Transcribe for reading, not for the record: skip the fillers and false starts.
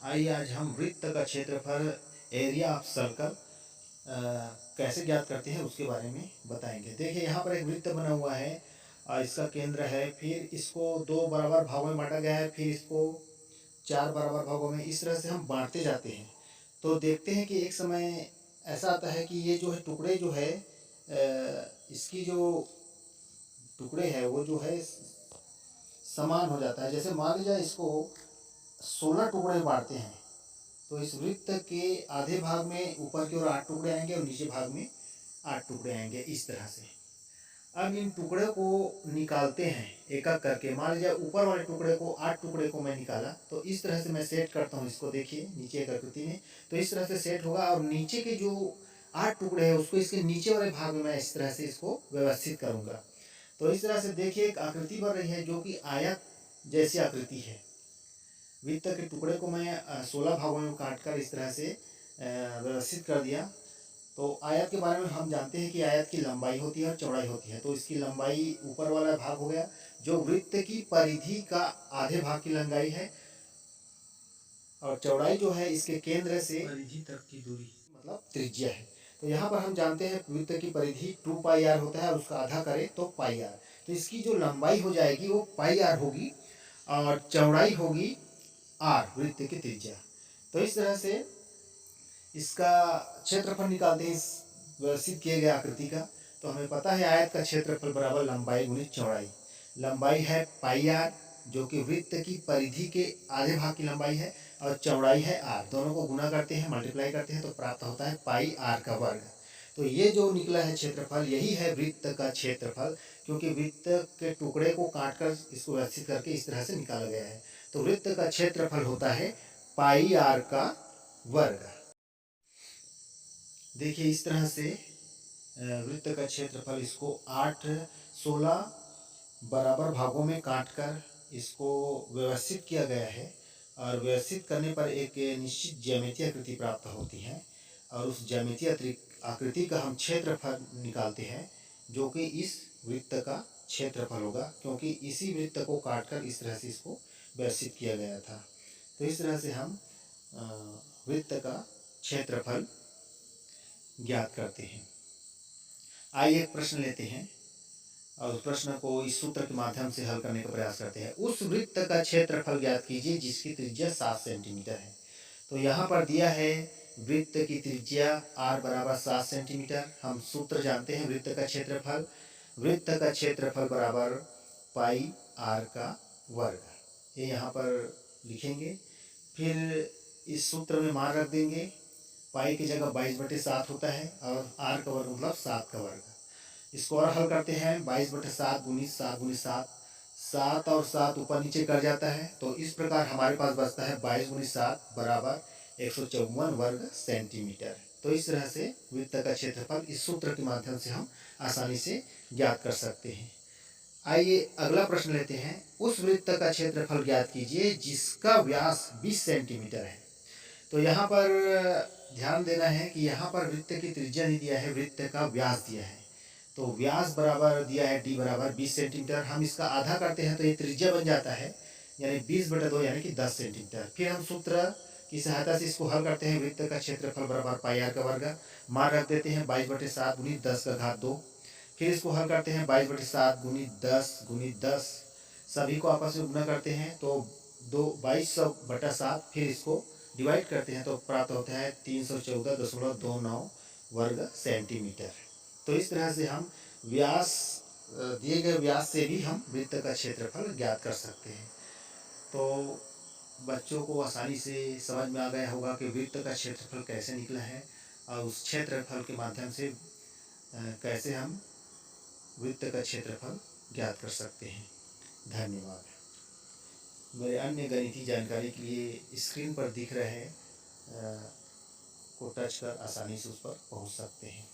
आइए आज हम वृत्त का क्षेत्रफल एरिया ऑफ सर्कल कैसे ज्ञात करते हैं उसके बारे में बताएंगे। देखिए यहाँ पर एक वृत्त बना हुआ है और इसका केंद्र है, फिर इसको दो बराबर भागों में बांटा गया है, फिर इसको चार बराबर भागों में, इस तरह से हम बांटते जाते हैं। तो देखते हैं कि एक समय ऐसा आता है कि ये जो है टुकड़े जो है इसकी जो टुकड़े है वो जो है समान हो जाता है। जैसे मान लीजिए इसको 16 टुकड़े बांटते हैं तो इस वृत्त के आधे भाग में ऊपर की ओर 8 टुकड़े आएंगे और नीचे भाग में 8 टुकड़े आएंगे, इस तरह से। अब इन टुकड़े को निकालते हैं एक एक करके। मान लीजिए ऊपर वाले टुकड़े को 8 टुकड़े को मैं निकाला तो इस तरह से मैं सेट करता हूँ इसको। देखिए नीचे एक आकृति में तो इस तरह से सेट होगा और नीचे के जो 8 टुकड़े हैं उसको इसके नीचे वाले भाग में मैं इस तरह से इसको व्यवस्थित करूँगा। तो इस तरह से देखिए एक आकृति बन रही है जो कि आयत जैसी आकृति है। वृत्त के टुकड़े को मैं 16 भागों में काटकर इस तरह से व्यवस्थित कर दिया। तो आयत के बारे में हम जानते हैं कि आयत की लंबाई होती है और चौड़ाई होती है। तो इसकी लंबाई ऊपर वाला भाग हो गया जो वृत्त की परिधि का आधे भाग की लंबाई है, और चौड़ाई जो है इसके केंद्र से परिधि तक की दूरी मतलब त्रिज्या है। तो यहाँ पर हम जानते हैं वृत्त की परिधि 2πr होता है और उसका आधा करें तो πr। तो इसकी जो लंबाई हो जाएगी वो πr होगी और चौड़ाई होगी r, वृत्त की त्रिज्या। तो इस तरह से इसका क्षेत्रफल निकालते हैं इस व्यवस्थित किए गए आकृति का। तो हमें पता है आयत का क्षेत्रफल बराबर लंबाई गुणित चौड़ाई। लंबाई है πr जो कि वृत्त की परिधि के आधे भाग की लंबाई है और चौड़ाई है r। दोनों को गुना करते हैं, मल्टीप्लाई करते हैं तो प्राप्त होता है πr का वर्ग। तो ये जो निकला है क्षेत्रफल यही है वृत्त का क्षेत्रफल, क्योंकि वृत्त के टुकड़े को काटकर इसको व्यवस्थित करके इस तरह से निकाला गया है। तो वृत्त का क्षेत्रफल होता है πr का वर्ग। देखिए इस तरह से वृत्त का क्षेत्रफल इसको 16 बराबर भागों में काटकर इसको व्यवस्थित किया गया है और व्यवस्थित करने पर एक निश्चित ज्यामितीय आकृति प्राप्त होती है और उस ज्यामितीय आकृति का हम क्षेत्रफल निकालते हैं जो कि इस वृत्त का क्षेत्रफल होगा, क्योंकि इसी वृत्त को काटकर इस तरह से इसको व्यवस्थित किया गया था। तो इस तरह से हम वृत्त का क्षेत्रफल ज्ञात करते हैं। आइए एक प्रश्न लेते हैं और उस प्रश्न को इस सूत्र के माध्यम से हल करने का प्रयास करते हैं। उस वृत्त का क्षेत्रफल ज्ञात कीजिए जिसकी त्रिज्या 7 सेंटीमीटर है। तो यहाँ पर दिया है वृत्त की त्रिज्या r बराबर 7 सेंटीमीटर। हम सूत्र जानते हैं वृत्त का क्षेत्रफल। वृत्त का क्षेत्रफल बराबर πr का वर्ग। ये यहाँ पर लिखेंगे, फिर इस सूत्र में मान रख देंगे। पाई की जगह 22/7 होता है और r का वर्ग मतलब 7 का वर्ग। इसको और हल करते हैं। 22/7 गुणित 7 गुणित 7, 7 और 7 ऊपर नीचे कर जाता है। तो इस प्रकार हमारे पास बचता है 22 गुणित 7 बराबर 154 वर्ग सेंटीमीटर। तो इस तरह से वृत्त का क्षेत्रफल इस सूत्र के माध्यम से हम आसानी से ज्ञात कर सकते हैं। आइए अगला प्रश्न लेते हैं। उस वृत्त का क्षेत्रफल ज्ञात कीजिए जिसका व्यास 20 सेंटीमीटर है। तो यहाँ पर ध्यान देना है कि यहाँ पर वृत्त की त्रिज्या नहीं दिया है, वृत्त का व्यास दिया है। तो व्यास बराबर दिया है d बराबर 20 सेंटीमीटर। हम इसका आधा करते हैं तो ये त्रिज्या बन जाता है, यानी 20/2 यानी कि 10 सेंटीमीटर। फिर हम सूत्र की सहायता से इसको हल करते हैं। वृत्त का क्षेत्रफल बराबर πr का वर्ग। मान रख देते हैं 22/7 गुणित 10 का घात 2। फिर इसको हल करते हैं 22/7 गुणित 10 सभी को आपस में गुना करते हैं तो 2200/7। फिर इसको डिवाइड करते हैं तो प्राप्त होता है 314.29 वर्ग सेंटीमीटर। तो इस तरह से हम व्यास दिए गए व्यास से भी हम वृत्त का क्षेत्रफल ज्ञात कर सकते हैं। तो बच्चों को आसानी से समझ में आ गया होगा कि वृत्त का क्षेत्रफल कैसे निकला है और उस क्षेत्रफल के माध्यम से कैसे हम वृत्त का क्षेत्रफल ज्ञात कर सकते हैं। धन्यवाद। मेरे अन्य गणितीय जानकारी के लिए स्क्रीन पर दिख रहे को टच कर आसानी से उस पर पहुंच सकते हैं।